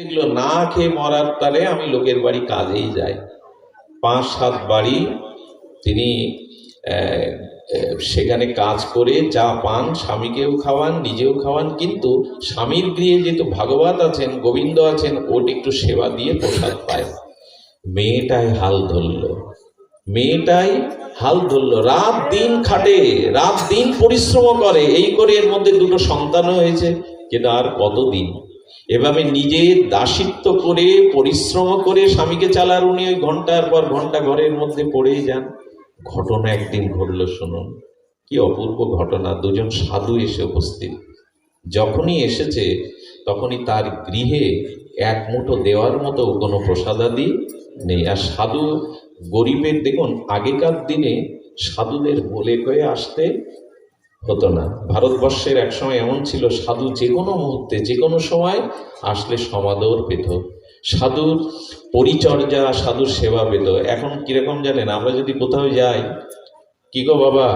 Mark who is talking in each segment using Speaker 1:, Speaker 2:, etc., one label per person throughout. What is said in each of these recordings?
Speaker 1: দেখলো না খেয়ে মরার তারে আমি লোকের বাড়ি কাজেই যাই। 5-7 বাড়ি তিনি সেখানে কাজ করে যা পান স্বামীকেও খাওয়ান, নিজেও খাওয়ান, কিন্তু স্বামীর গৃহে যেহেতু ভাগবত আছেন, গোবিন্দ আছেন, ওটা একটু সেবা দিয়ে প্রসাদ পায়। মেয়েটাই হাল ধরলো, মেয়েটাই হাল ধরলো, রাত দিন খাটে, রাত দিন পরিশ্রম করে, এই করে এর মধ্যে 2টো সন্তানও হয়েছে। কিন্তু আর কতদিন এভাবে নিজে দাসিত্ব করে পরিশ্রম করে স্বামীকে চালার উনি ওই ঘন্টার পর ঘন্টা ঘরের মধ্যে পড়েই যান। ঘটনা একদিন ঘটল, শুনুন কি অপূর্ব ঘটনা। 2জন সাধু এসে উপস্থিত। যখনই এসেছে তখনই তার গৃহে এক মুঠো দেওয়ার মতো কোনো প্রসাদাদি নেই। আর সাধু গরিবের, দেখুন আগেকার দিনে সাধুদের বলে কয়ে আসতে হতো না। ভারতবর্ষের এক সময় এমন ছিল, সাধু যে কোনো মুহূর্তে যে কোনো সময় আসলে সমাদর পেত, সাধুর পরিচর্যা, সাধুর সেবা পেত। এখন কিরকম জানেন, আমরা যদি কোথাও যাই, কি গো বাবা,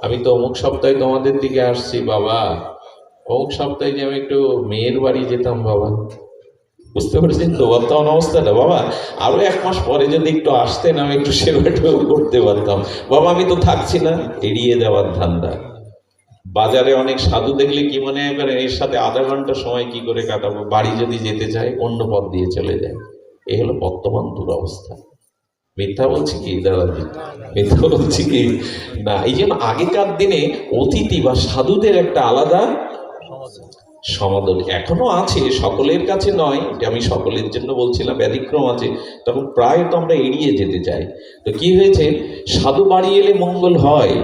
Speaker 1: আমি তো অমুক সপ্তাহে তোমাদের দিকে আসছি বাবা, অমুক সপ্তাহে যে আমি একটু মেয়ের বাড়ি যেতাম বাবা, বুঝতে পারছেন তো বর্তমান অবস্থাটা, বাবা আরো 1 মাস পরে যদি একটু আসতেন আমি একটু সেবাটাও করতে পারতাম, বাবা আমি তো থাকছি না। এড়িয়ে দেওয়ার ধান্দা। বাজারে অনেক সাধু দেখলে কি মনে করেন, এর সাথে আধা ঘন্টা সময় কি করে কাটাবো, বাড়ি যদি যেতে চায় অন্য পথ দিয়ে চলে যায়। এই হলো বর্তমান দুরবস্থা। মিথ্যা বলছি কি দাদা? মিথ্যা বলছি কি না? এই জন্য আগেকার দিনে অতিথি বা সাধুদের একটা আলাদা সমাদর এখনো আছে, সকলের কাছে নয়, আমি সকলের জন্য বলছিলাম, ব্যতিক্রম আছে। তখন প্রায় তো আমরা এড়িয়ে যেতে চাই। তো কি হয়েছে, সাধু বাড়ি এলে মঙ্গল হয়।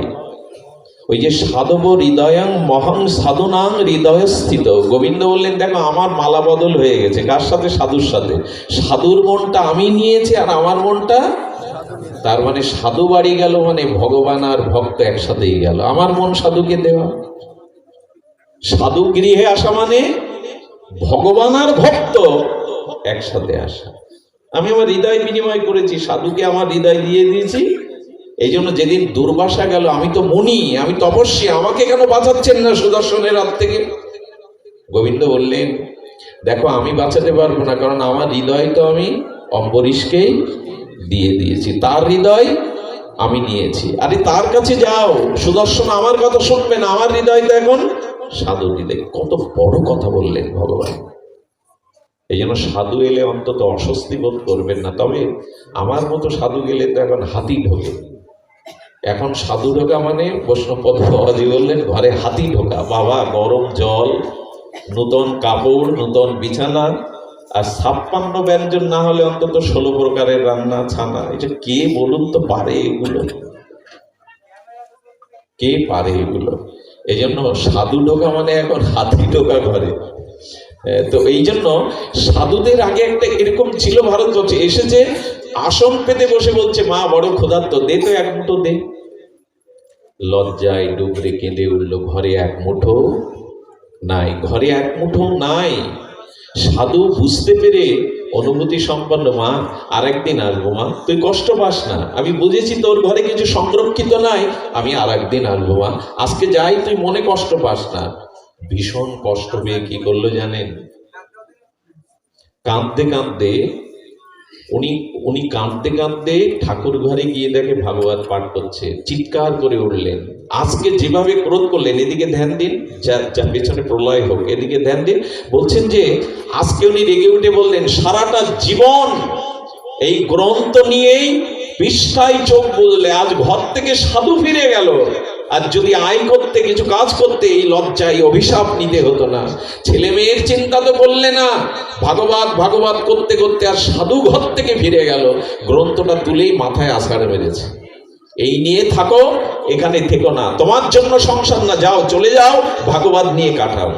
Speaker 1: ওই যে সাধব হৃদয়ং মহং সাধুনাং হৃদয় স্থিত, গোবিন্দ বললেন দেখো আমার মালা বদল হয়ে গেছে। কার সাথে? সাধুর সাথে। সাধুর মনটা আমি নিয়েছি আর আমার মনটা, তার মানে সাধু বাড়ি গেল মানে ভগবান আর ভক্ত একসাথেই গেল। আমার মন সাধুকে দেওয়া, সাধু গৃহে আসা মানে ভগবান আর ভক্ত একসাথে আসা। আমি আমার হৃদয় বিনিময় করেছি, সাধুকে আমার হৃদয় দিয়ে দিয়েছি। এই জন্য যেদিন দুর্বাসা গেল, আমি তো মুনি, আমি তপস্বী, আমাকে কেন বাঁচাচ্ছেন না সুদর্শনের হাত থেকে? গোবিন্দ বললেন দেখো আমি বাঁচাতে পারবো না, কারণ আমার হৃদয় তো আমি অম্বরীশকেই দিয়ে দিয়েছি, তার হৃদয় আমি নিয়েছি। আরে তার কাছে যাও, সুদর্শন আমার কথা শুনবে না, আমার হৃদয় তো এখন সাধু হৃদয়। কত বড় কথা বললেন ভগবান। এই জন্য সাধু এলে অন্তত অস্বস্তি বোধ করবেন না। তবে আমার মতো সাধু গেলে তো এখন হাতি ঢোকে। এখন সাধু ঢোকা মানে বৈষ্ণবপদ বাবাজি বললেন ঘরে হাতি ঢোকা। বাবা গরম জল, নূতন কাপড়, নূতন বিছানা, আর 56 ব্যঞ্জন না হলে অন্তত 16 প্রকারের রান্না, ছানা। এটা কে বলুন তো পারে এগুলো? কে পারে এগুলো? এই জন্য সাধু ঢোকা মানে এখন হাতি ঢোকা ঘরে। তো এই জন্য সাধুদের আগে একটা এরকম ছিল ভারতবর্ষে, এসেছে আসন পেতে বসে বলছে মা বড় ক্ষুধার্ত, দে তো 1 মুঠো দে। লজ্জায় ডুবরে কেঁদে উঠল, ঘরে 1 মুঠো নাই, ঘরে 1 মুঠো নাই। সাধু বুঝতে পেরে অনুভূতি সম্পন্ন, মা আরেকদিন আসবো মা, তুই কষ্ট পাস না, আমি বুঝেছি তোর ঘরে কিছু সংরক্ষিত নাই, আমি আরেকদিন আসবো মা, আজকে যাই, তুই মনে কষ্ট পাস না। ভীষণ কষ্ট পেয়ে কি করলো জানেন? কাঁদতে কাঁদতে উনি কাঁদতে কাঁদতে ঠাকুর ঘরে গিয়ে দেখে ভাগবত পাঠ করছে, চিৎকার করে উঠলেন। আজকে যেভাবে ক্রোধ করলেন, এদিকে ধ্যান দিন, যা পেছনে প্রলয় হোক, এদিকে ধ্যান দিন। বলছেন যে আজকে উনি রেগে উঠে বললেন সারাটা জীবন এই গ্রন্থ নিয়েই পৃষ্ঠায় চোখ বুঝলে, আজ ঘর থেকে সাধু ফিরে গেল, আর যদি আয় করতে, কিছু কাজ করতে, এই লজ্জায় অভিশাপ নিতে হতো না। ছেলে মেয়ের চিন্তা তো করলে না, ভাগবত ভাগবত করতে করতে আর সাধু ঘর থেকে ফিরে গেল, গ্রন্থটা তুলেই মাথায় আছাড় মেরেছে। এই নিয়ে থাকো, এখানে থেকো না, তোমার জন্য সংসার না, যাও চলে যাও, ভাগবত নিয়ে কাটাও।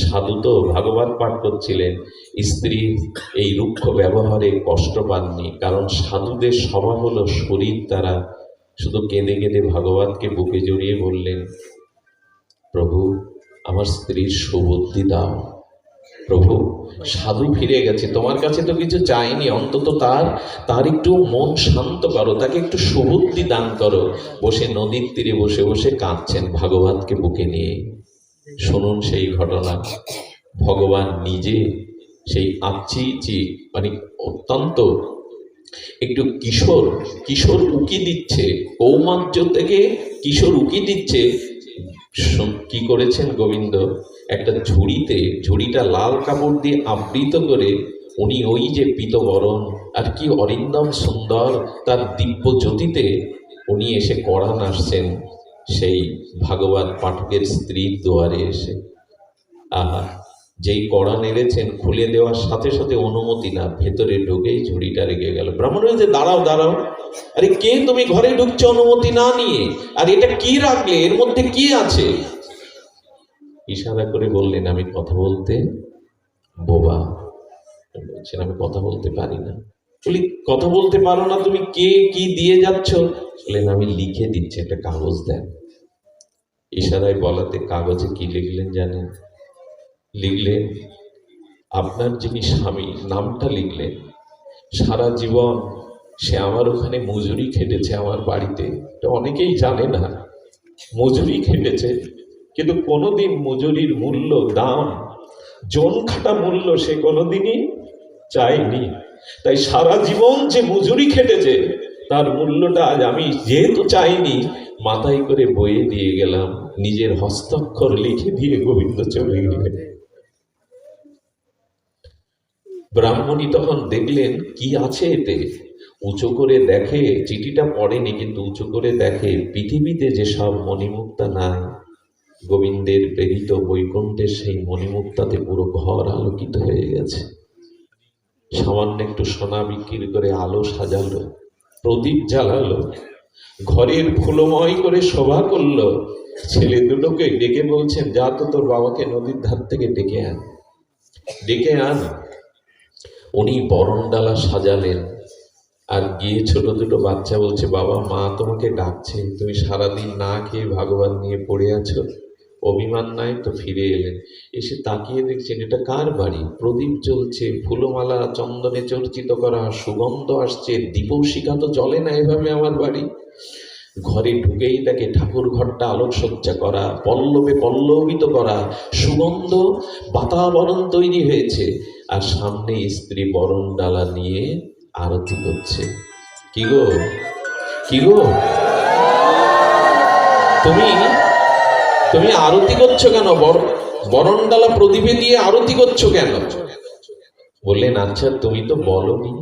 Speaker 1: সাধু তো ভাগবত পাঠ করছিলেন, স্ত্রীর এই রুক্ষ ব্যবহারে কষ্ট পাননি, কারণ সাধুদের স্বভাব হলো শরীর তারা। শুধু কেঁদে কেঁদে ভাগবতকে বুকে জড়িয়ে বললেন, প্রভু আমার স্ত্রীর সুবুদ্ধি দাও। প্রভু সাধু ফিরে গেছে, তোমার কাছে তো কিছু চাইনি, অন্তত তার একটু মন শান্ত করো, তাকে একটু সুবুদ্ধি দান করো। বসে নদীর তীরে বসে বসে কাঁদছেন ভাগবতকে বুকে নিয়ে। শুনুন সেই ঘটনা। ভগবান নিজে সেই আচ্ছি মানে অত্যন্ত একটু কিশোর কিশোর উকি দিচ্ছে, কৌমার্য থেকে কিশোর উকি দিচ্ছে। কি করেছেন গোবিন্দ, একটা ঝুড়িটা লাল কাপড় দিয়ে আবৃত করে উনি ওই যে পীতবরণ আর কি অরিন্দম সুন্দর তার দিব্য জ্যোতিতে উনি এসে কড়া নাড়ছেন সেই ভাগবত পাঠকের স্ত্রীর দুয়ারে এসে। আহা, যেই কড়া নেড়েছেন খুলে দেওয়ার সাথে সাথে অনুমতি না, ভেতরে ঢুকেই ঝুড়িটা রেখে গেল। ব্রাহ্মণ হয়েছে, দাঁড়াও দাঁড়াও, আরে কে তুমি ঘরে ঢুকছো অনুমতি না নিয়ে? আর এটা কি রাখলে, এর মধ্যে কি আছে? ইশারা করে বললেন, আমি কথা বলতে বোবা। বলছেন আমি কথা বলতে পারি না। বলি কথা বলতে পারো না তুমি, কে কি দিয়ে যাচ্ছ? বললেন আমি লিখে দিচ্ছি, একটা কাগজ দেন। ইশারায় বলাতে কাগজে কি লিখলেন জানেন? লিখলেন আপনার যিনি স্বামী নামটা লিখলেন। সারা জীবন সে আমার ওখানে মজুরি খেটেছে, আমার বাড়িতে। এটা অনেকেই জানে না, মজুরি খেটেছে, কিন্তু কোনোদিন মজুরির মূল্য, দাম, জন খাটা মূল্য সে কোনোদিনই চাইনি। তাই সারা জীবন যে মজুরি খেটেছে তার মূল্যটা আজ আমি যেহেতু চাইনি, মাথায় করে বয়ে দিয়ে গেলাম, নিজের হস্তাক্ষর লিখে দিয়ে গোবিন্দ চলে গেলেন। ব্রাহ্মণী তখন দেখলেন কি আছে এতে, উঁচু করে দেখে, চিঠিটা পড়েনি কিন্তু উঁচু করে দেখে পৃথিবীতে যেসব মণিমুক্তা নাই, গোবিন্দের প্রেরিত বৈকুণ্ঠের সেই মণিমুক্তাতে পুরো ঘর আলোকিত হয়ে গেছে। সামান্য একটু সোনা বিক্রি করে আলো সাজালো, প্রদীপ জ্বালালো, ঘরের ফুলময় করে শোভা করলো। ছেলে দুটোকে ডেকে বলছেন, যা তো তোর বাবাকে নদীর ধার থেকে ডেকে আন, ডেকে আন। উনি বরণডালা সাজালেন, আর গিয়ে ছোট দুটো বাচ্চা বলছে, বাবা মা তোমাকে ডাকছে, তুমি সারাদিন না খেয়ে ভাগবত নিয়ে পড়ে আছো, অভিমান নাই তো? ফিরে এলেন, এসে তাকিয়ে দেখছেন এটা কার বাড়ি, প্রদীপ জ্বলছে, ফুলমালা চন্দনে চর্চিত করা, সুগন্ধ আসছে, দীপশিখা তো জ্বলে না এভাবে আমার বাড়ি। ঘরে ঢুকেই তাকে ঠাকুর ঘরটা আলোকসজ্জা করা, পল্লবে পল্লবিত করা, সুগন্ধ বাতাবরণ তৈরি হয়েছে, আর সামনে স্ত্রী বরণ ডালা নিয়ে আরতি করছে। কি গো, কি গো, তুমি তুমি আরতি করছো কেন? বরণ ডালা প্রদীপে দিয়ে আরতি করছো কেন? বললেন আচ্ছা তুমি তো বলনি,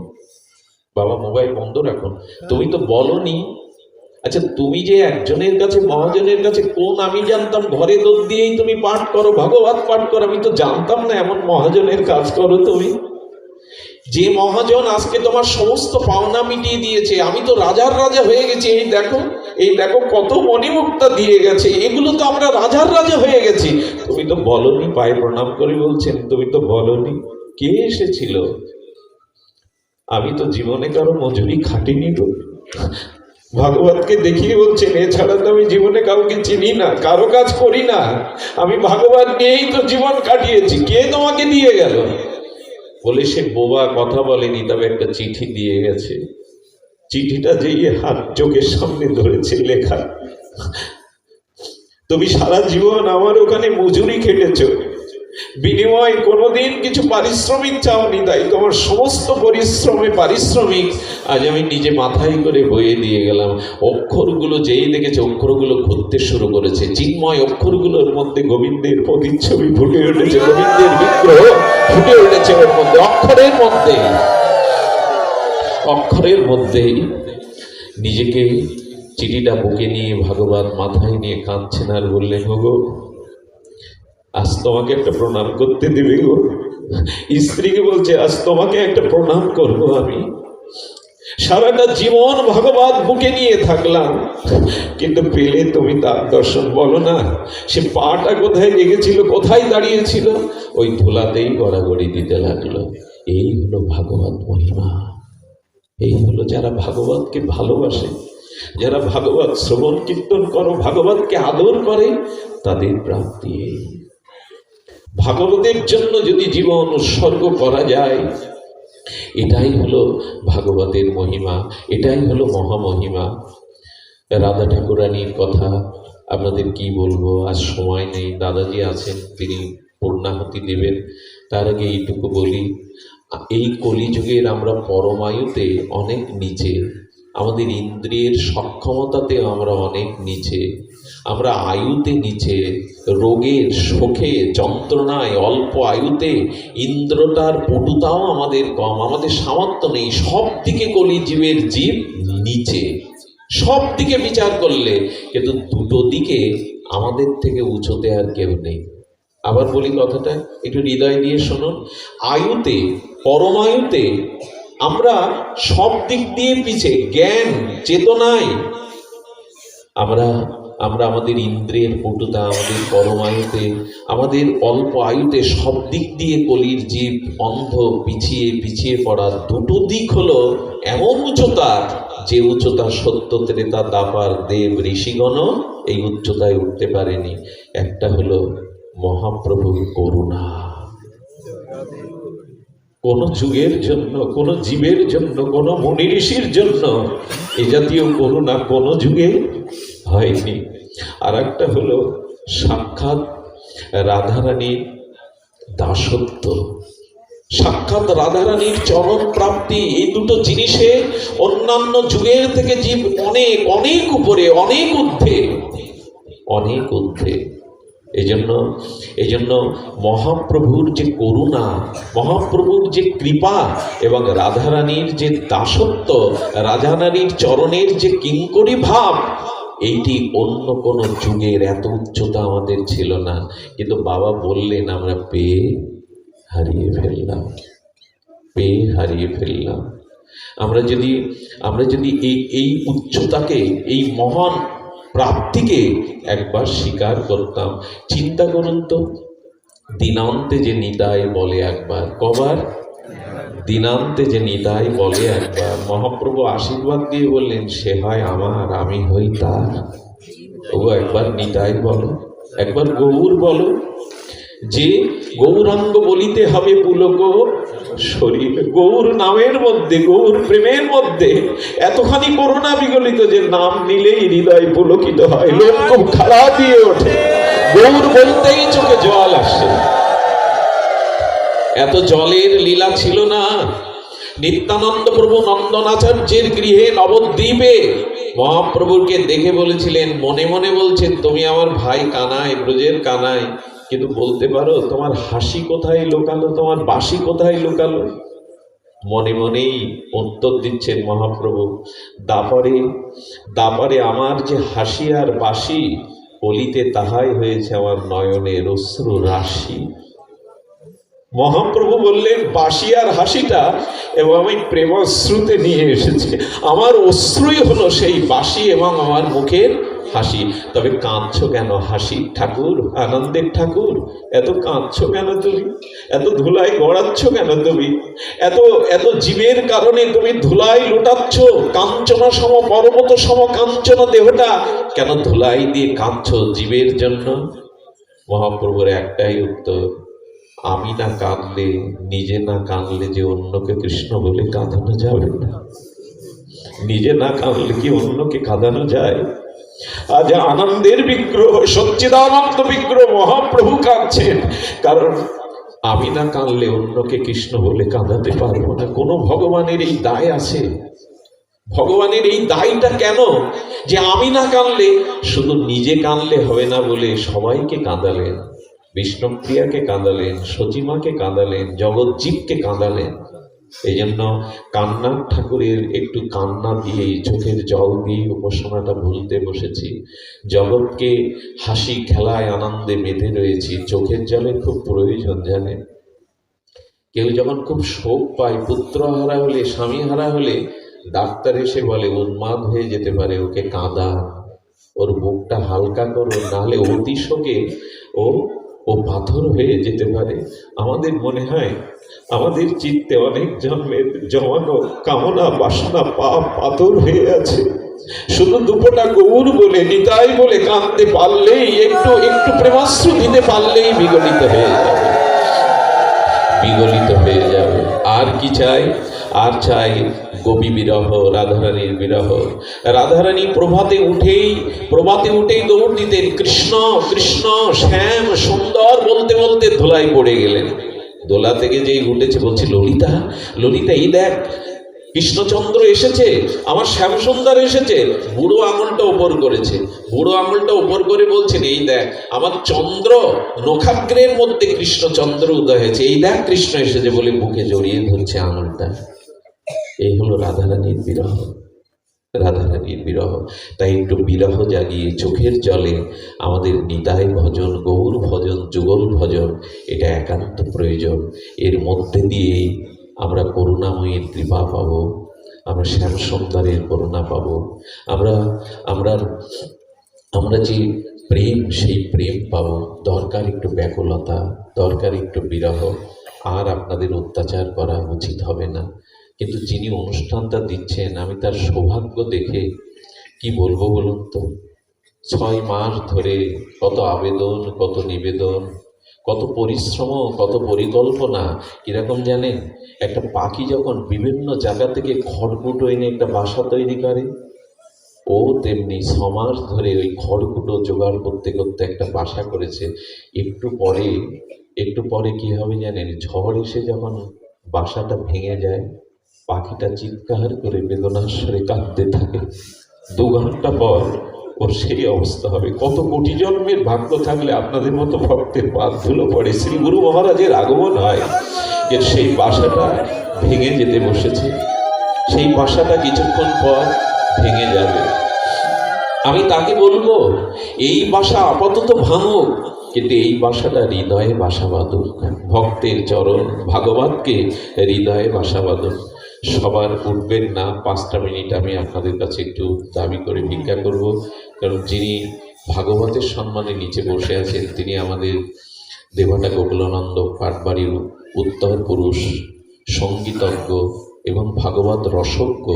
Speaker 1: বাবা মোবাইল বন্ধ রাখুন, তুমি তো বলনি। আচ্ছা তুমি যে একজনের কাছে, মহাজনের কাছে, কোন আমি জানতাম ঘরে দোষ দিয়েই তুমি পাঠ করো, ভাগবত পাঠ করো, আমি তো জানতাম না এমন মহাজনের কাজ করো তুমি। যে মহাজন আজকে তোমার সমস্ত পাওনা মিটিয়ে দিয়েছে, আমি তো রাজার রাজা হয়ে গেছি, এই দেখো, এই দেখো কত মণিমুক্তা দিয়ে গেছে, এগুলো তো আমরা রাজার রাজা হয়ে গেছি, তুমি তো বলনি। পায়ে প্রণাম করে বলছেন তুমি তো বলনি। কে এসেছিল? আমি তো জীবনে কারো মজুরি খাটিনি গো। ভাগবতকে দেখিয়ে বলছেন, এছাড়া তো আমি জীবনে কাউকে চিনি না, কারো কাজ করি না, আমি ভাগবত নিয়েই তো জীবন কাটিয়েছি, কে তোমাকে দিয়ে গেল? বলে সে বোবা, কথা বলেনি, তবে একটা চিঠি দিয়ে গেছে। চিঠিটা যেই হাত চোখের সামনে ধরেছে, লেখা, তুমি সারা জীবন আমার ওখানে মজুরি খেটেছ, বিনিময় কোনোদিন কিছু পারিশ্রমিক চাওনি, তাই তোমার সমস্ত পরিশ্রমে পারিশ্রমিক আজ আমি নিজে মাথায় করে বয়ে দিয়ে গেলাম। অক্ষরগুলো যেই দেখেছে অক্ষরগুলো ঘুরতে শুরু করেছে, চিন্ময় অক্ষরগুলোর মধ্যে গোবিন্দের প্রতিচ্ছবি ফুটে উঠেছে, গোবিন্দের বিগ্রহ ফুটে উঠেছে ওর মধ্যে, অক্ষরের মধ্যে, অক্ষরের মধ্যেই। নিজেকে চিঠিটা বুকে নিয়ে ভাগবত মাথায় নিয়ে কাঁদছেন আর বললেন, গো আজ তোমাকে একটা প্রণাম করতে দেবে গো। স্ত্রীকে বলছে আজ তোমাকে একটা প্রণাম করবো, আমি সারাটা জীবন ভাগবত বুকে নিয়ে থাকলাম, কিন্তু পেলে তুমি তার দর্শন, বলো না সে পাটা কোথায় লেগেছিল, কোথায় দাঁড়িয়েছিল, ওই ধুলাতেই গড়াগড়ি দিতে লাগলো। এই হলো ভাগবত মহিমা, এই হলো যারা ভাগবতকে ভালোবাসে, যারা ভাগবত শ্রবণ কীর্তন করো, ভাগবতকে আদর করে, তাদের প্রাপ্তি। ভাগবতের জন্য যদি জীবন উৎসর্গ করা যায়, এটাই হলো ভাগবতের মহিমা, এটাই হলো মহামহিমা। রাধা ঠাকুরানীর কথা আপনাদের কি বলবো, আজ সময় নেই। দাদাজি আছেন, তিনি পূর্ণাহুতি দেবেন। তার আগে এইটুকু বলি, এই কলিযুগের আমরা পরমায়ুতে অনেক নিচে, আমাদের ইন্দ্রিয়ের সক্ষমতাতে আমরা অনেক নিচে, আমরা আয়ুতে নিচে, রোগের শোকে যন্ত্রণায় অল্প আয়ুতে ইন্দ্রটার পটুতাও আমাদের কম, আমাদের সামর্থ্য নেই। সব দিকে কলিজীবের জীব নিচে, সব দিকে বিচার করলে, কিন্তু দুটো দিকে আমাদের থেকে উঁচুতে আর কেউ নেই। আবার বলি কথাটা, একটু হৃদয় দিয়ে শুনুন। আয়ুতে, পরমায়ুতে আমরা সব দিক দিয়ে পিছে, জ্ঞান চেতনায় আমরা আমাদের ইন্দ্রিয়ের পটুতা, আমাদের পরমায়ুতে, আমাদের অল্প আয়ুতে সব দিক দিয়ে কলির জীব অন্ধ, পিছিয়ে পিছিয়ে পড়ার দুটো দিক হলো এমন উচ্চতা, যে উচ্চতা সত্য ত্রেতা দাপার দেব ঋষিগণ এই উচ্চতায় উঠতে পারেনি। একটা হলো মহাপ্রভুর করুণা। কোন যুগের জন্য, কোন জীবের জন্য, কোন মুনি ঋষির জন্য এ জাতীয় করুণা কোন যুগে হয়নি। আর একটা হলো সাক্ষাৎ রাধারানীর দাসত্ব, সাক্ষাৎ রাধারানীর চরণ প্রাপ্তি। এই দুটো জিনিসে অন্যান্য যুগের থেকে জীব অনেক অনেক উপরে, অনেক ঊর্ধ্বে, অনেক ঊর্ধ্বে। এজন্য মহাপ্রভুর যে করুণা, মহাপ্রভুর যে কৃপা এবং রাধারানীর যে দাসত্ব, রাধারানীর চরণের যে কিঙ্করী ভাব, এইটি অন্য কোনো যুগের এত উচ্চতা আমাদের ছিল না। কিন্তু বাবা বললেন আমরা পেয়ে হারিয়ে ফেললাম, পেয়ে হারিয়ে ফেললাম। আমরা যদি এই উচ্চতাকে, এই মহান প্রাপ্তিকে একবার স্বীকার করতাম। চিন্তা করুন তো, দিনান্তে যে নিতাই বলে একবার, কবার? দিনান্তে যে নিতাই বলে একবার। মহাপ্রভু আশীর্বাদ দিয়ে বললেন, সে হয় আমার, আমি হই তার। ও একবার নিতাই বলো, একবার গৌর বলো। যে গৌরাঙ্গ বলিতে হবে পুলক শরীর। গৌর নামের মধ্যে, গৌর প্রেমের মধ্যে এতখানি করুণা বিগলিত যে নাম নিলেই হৃদয় পুলকিত হয়, লোক খুব খাড়া দিয়ে ওঠে, গৌর বলতেই চোখে জল আসে। এত জলের লীলা ছিল না নিত্যানন্দ প্রভু নন্দনাচার্যের গৃহে নবদ্বীপে। মহাপ্রভুকে দেখে বলেছিলেন, মনে মনে বলছেন, তুমি আমার ভাই কানাই, ব্রজের কানাই, কিন্তু বলতে পারো তোমার হাসি কোথায় লুকালো, তোমার বাঁশি কোথায় লুকালো? মনে মনেই উত্তর দিচ্ছেন মহাপ্রভু, দাপারে আমার যে হাসি আর বাঁশি, কলিতে তাহাই হয়েছে আমার নয়নের অশ্রু রাশি। মহাপ্রভু বললেন, বাঁশি আর হাসিটা এবং আমি প্রেমাশ্রুতে নিয়ে এসেছি। আমার অশ্রুই হলো সেই বাঁশি এবং আমার মুখের হাসি। তবে কাঁদছো কেন হাসির ঠাকুর, আনন্দের ঠাকুর? এত কাঁদছো কেন তুমি? এত ধুলাই গড়াচ্ছ কেন তুমি? এত জীবের কারণে তুমি ধুলাই লুটাচ্ছ। কাঞ্চনা সম পর্বত সম কাঞ্চন দেহটা কেন ধুলাই দিয়ে কাঁদছো জীবের জন্য? মহাপ্রভুর একটাই উত্তর, আমি না কাঁদলে, নিজে না কাঁদলে যে অন্যকে কৃষ্ণ বলে কাঁদানো যাবে না। নিজে না কাঁদলে কি অন্যকে কাঁদানো যায়? আজ আনন্দের বিগ্রহ, সচ্চিদানন্দ বিগ্রহ মহাপ্রভু কাঁদছেন, কারণ আমি না কাঁদলে অন্যকে কৃষ্ণ বলে কাঁদাতে পারবো না। কোন ভগবানের এই দায় আছে? ভগবানের এই দায়টা কেন যে আমি না কাঁদলে? শুধু নিজে কাঁদলে হবে না বলে সবাইকে কাঁদালেন। বিষ্ণুপ্রিয়াকে কাঁদালেন, সচিমাকে কাঁদালেন, জগৎজীবকে কাঁদালেন। এই জন্য কান্নার ঠাকুরের একটু কান্না দিয়ে, চোখের জল দিয়ে উপাসনাটা ভুলতে বসেছি। জগৎকে হাসি খেলায় আনন্দে বেঁধে রয়েছি, চোখের জলের খুব প্রয়োজন। জানেন, কেউ যখন খুব শোক পায়, পুত্র হারা হলে, স্বামী হারা হলে, ডাক্তার এসে বলে উন্মাদ হয়ে যেতে পারে, ওকে কাঁদা, ওর বুকটা হালকা করো, নাহলে অতি শোকে ও পাথর হয়ে যেতে পারে। আমাদের মনে হয় আমাদের চিত্তে অনেক জন্মের জমানো কামনা বাসনা পাপ পাথর হয়ে আছে। শুধু দুপোটা গৌর বলে, নিতাই বলে কাঁদতে পারলেই, একটু প্রেমাশ্রু দিতে পারলেই বিগলিত হয়ে যাবে, বিগলিত হয়ে যাবে। আর কি চাই? আর চাই গোপী বিরহ, রাধারানীর বিরহ। রাধারানী প্রভাতে উঠেই দৌড় দিতেন, কৃষ্ণ কৃষ্ণ শ্যাম সুন্দর বলতে বলতে ধুলাই পড়ে গেলেন। দোলা থেকে যেই উঠেছে বলছে, ললিতা ললিতা এই দেখ কৃষ্ণচন্দ্র এসেছে, আমার শ্যামসুন্দর এসেছে। বুড়ো আঙুলটা ওপর করেছে, বুড়ো আঙুলটা ওপর করে বলছেন, এই দেখ আমার চন্দ্র নখাগ্রের মধ্যে কৃষ্ণচন্দ্র উদয় হয়েছে, এই দেখ কৃষ্ণ এসেছে, বলে বুকে জড়িয়ে ধরছে আঙুলটা। এই হলো রাধারানীর বিরহ, রাধারানীর বিরহ। তাই একটু বিরহ জাগিয়ে চোখের জলে আমাদের নিতাই ভজন, গৌর ভজন, যুগল ভজন, এটা একান্ত প্রয়োজন। এর মধ্যে দিয়েই আমরা করুণাময়ীর কৃপা পাব, আমরা শ্যাম সুন্দরের করুণা পাব, আমরা আমরা আমরা যে প্রেম, সেই প্রেম পাব। দরকার একটু ব্যাকুলতা, দরকার একটু বিরহ। আর আপনাদের অত্যাচার করা উচিত হবে না। কিন্তু যিনি অনুষ্ঠানটা দিচ্ছেন, আমি তার সৌভাগ্য দেখে কি বলবো বলুন তো। 6 মাস ধরে কত আবেদন, কত নিবেদন, কত পরিশ্রম, কত পরিকল্পনা। কিরকম জানেন, একটা পাখি যখন বিভিন্ন জায়গা থেকে খড়কুটো এনে একটা বাসা তৈরি করে, ও তেমনি 6 মাস ধরে ওই খড়কুটো জোগাড় করতে করতে একটা বাসা করেছে। একটু পরে কি হবে জানেন, ঝড় এসে যখন বাসাটা ভেঙে যায়, পাখিটা চিৎকার করে বেদনার স্বরে কাঁদতে থাকে। 2 ঘন্টা পর ওর সেই অবস্থা হবে। কত কোটি জন্মের ভাগ্য থাকলে আপনাদের মতো ভক্তের পাদ ধুলো পড়ে, শ্রী গুরু মহারাজের আগমন হয়, এর সেই বাসাটা ভেঙে যেতে বসেছে। সেই বাসাটা কিছুক্ষণ পর ভেঙে যাবে। আমি তাকে বলবো, এই বাসা আপাতত ভাঙুক, কিন্তু এই বাসাটা হৃদয়ে বাসা বাঁধুক। ভক্তের চরণ ভাগবতকে হৃদয়ে বাসা বাঁধুক। সবার উঠবেন না, 5টা মিনিট আমি আপনাদের কাছে একটু দাবি করে ভিক্ষা করব। কারণ যিনি ভাগবতের সম্মানে নিচে বসে আছেন, তিনি আমাদের দেবতা গোকুলানন্দ পাটবাড়ির উত্তর পুরুষ, সঙ্গীতজ্ঞ এবং ভাগবত রসজ্ঞ,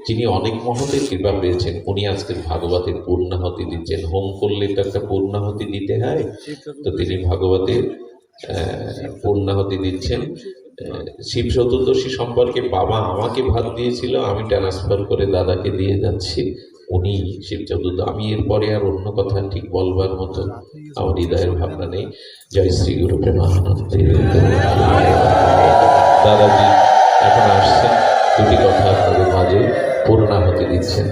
Speaker 1: যিনি অনেক মহতের কৃপা পেয়েছেন। উনি আজকে ভাগবতের পূর্ণাহতি দিচ্ছেন। হোম করলে তো একটা পূর্ণাহতি দিতে হয়, তো তিনি ভাগবতের পূর্ণাহতি দিচ্ছেন। শিব চতুর্দশী সম্পর্কে বাবা আমাকে ভাত দিয়েছিল, আমি ট্রান্সফার করে দাদাকে দিয়ে যাচ্ছি। উনি শিব চতুর্দশী, আমি এরপরে আর অন্য কথা ঠিক বলবার মতো আমার হৃদয়ের ভাবনা নেই। জয় শ্রী গুরু প্রেমানন্দে। দাদাজি এখন আসছেন, 2টি কথা আপনাদের মাঝে পূর্ণাহতি দিচ্ছেন।